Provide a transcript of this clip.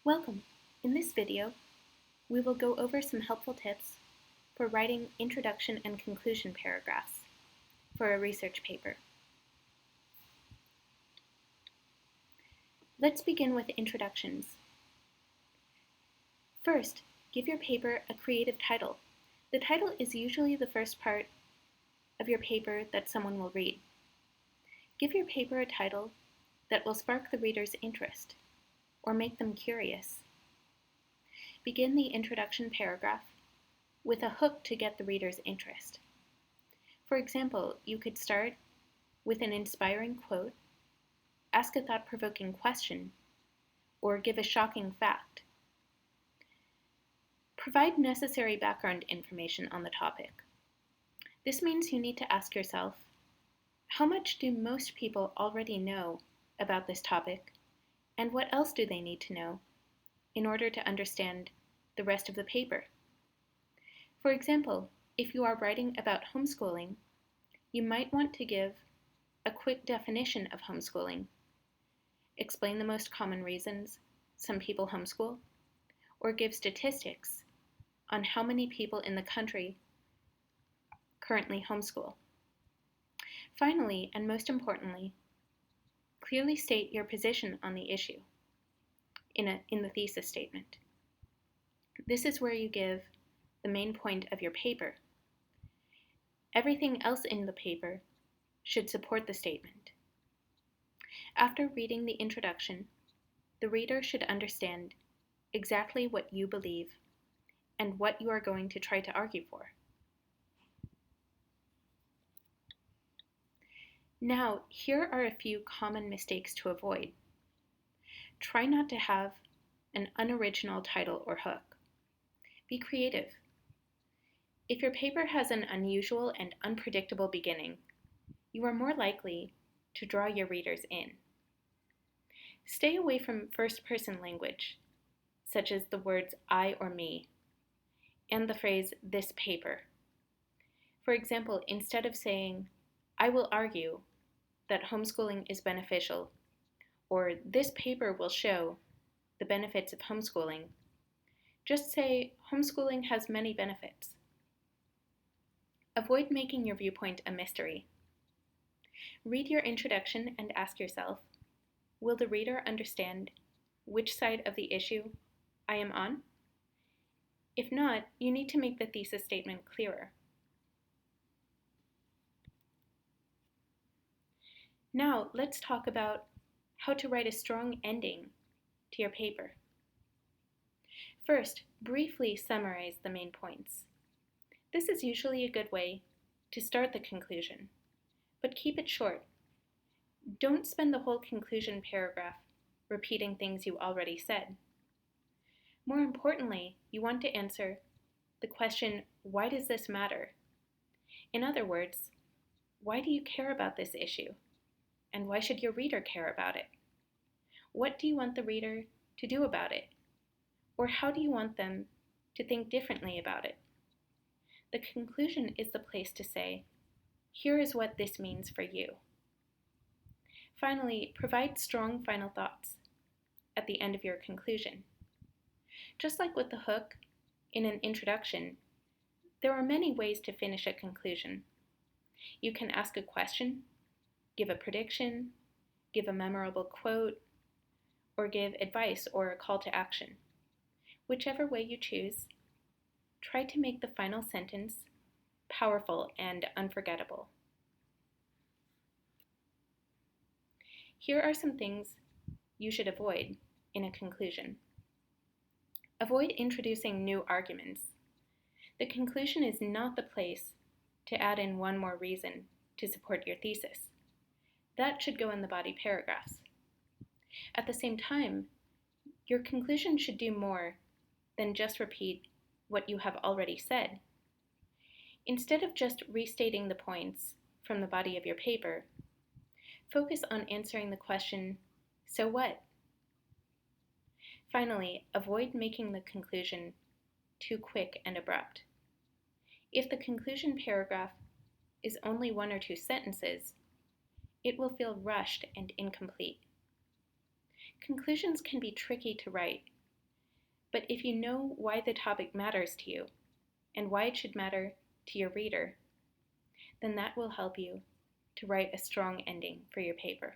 Welcome! In this video, we will go over some helpful tips for writing introduction and conclusion paragraphs for a research paper. Let's begin with introductions. First, give your paper a creative title. The title is usually the first part of your paper that someone will read. Give your paper a title that will spark the reader's interest or make them curious. Begin the introduction paragraph with a hook to get the reader's interest. For example, you could start with an inspiring quote, ask a thought-provoking question, or give a shocking fact. Provide necessary background information on the topic. This means you need to ask yourself, how much do most people already know about this topic, and what else do they need to know in order to understand the rest of the paper? For example, if you are writing about homeschooling, you might want to give a quick definition of homeschooling, explain the most common reasons some people homeschool, or give statistics on how many people in the country currently homeschool. Finally, and most importantly, clearly state your position on the issue in the thesis statement. This is where you give the main point of your paper. Everything else in the paper should support the statement. After reading the introduction, the reader should understand exactly what you believe and what you are going to try to argue for. Now, here are a few common mistakes to avoid. Try not to have an unoriginal title or hook. Be creative. If your paper has an unusual and unpredictable beginning, you are more likely to draw your readers in. Stay away from first-person language, such as the words I or me, and the phrase this paper. For example, instead of saying, I will argue that homeschooling is beneficial, or this paper will show the benefits of homeschooling, just say homeschooling has many benefits. Avoid making your viewpoint a mystery. Read your introduction and ask yourself, will the reader understand which side of the issue I am on? If not, you need to make the thesis statement clearer. Now, let's talk about how to write a strong ending to your paper. First, briefly summarize the main points. This is usually a good way to start the conclusion, but keep it short. Don't spend the whole conclusion paragraph repeating things you already said. More importantly, you want to answer the question, why does this matter? In other words, why do you care about this issue? And why should your reader care about it? What do you want the reader to do about it? Or how do you want them to think differently about it? The conclusion is the place to say, here is what this means for you. Finally, provide strong final thoughts at the end of your conclusion. Just like with the hook in an introduction, there are many ways to finish a conclusion. You can ask a question, give a prediction, give a memorable quote, or give advice or a call to action. Whichever way you choose, try to make the final sentence powerful and unforgettable. Here are some things you should avoid in a conclusion. Avoid introducing new arguments. The conclusion is not the place to add in one more reason to support your thesis. That should go in the body paragraphs. At the same time, your conclusion should do more than just repeat what you have already said. Instead of just restating the points from the body of your paper, focus on answering the question, so what? Finally, avoid making the conclusion too quick and abrupt. If the conclusion paragraph is only 1 or 2 sentences, it will feel rushed and incomplete. Conclusions can be tricky to write But if you know why the topic matters to you and why it should matter to your reader, then that will help you to write a strong ending for your paper.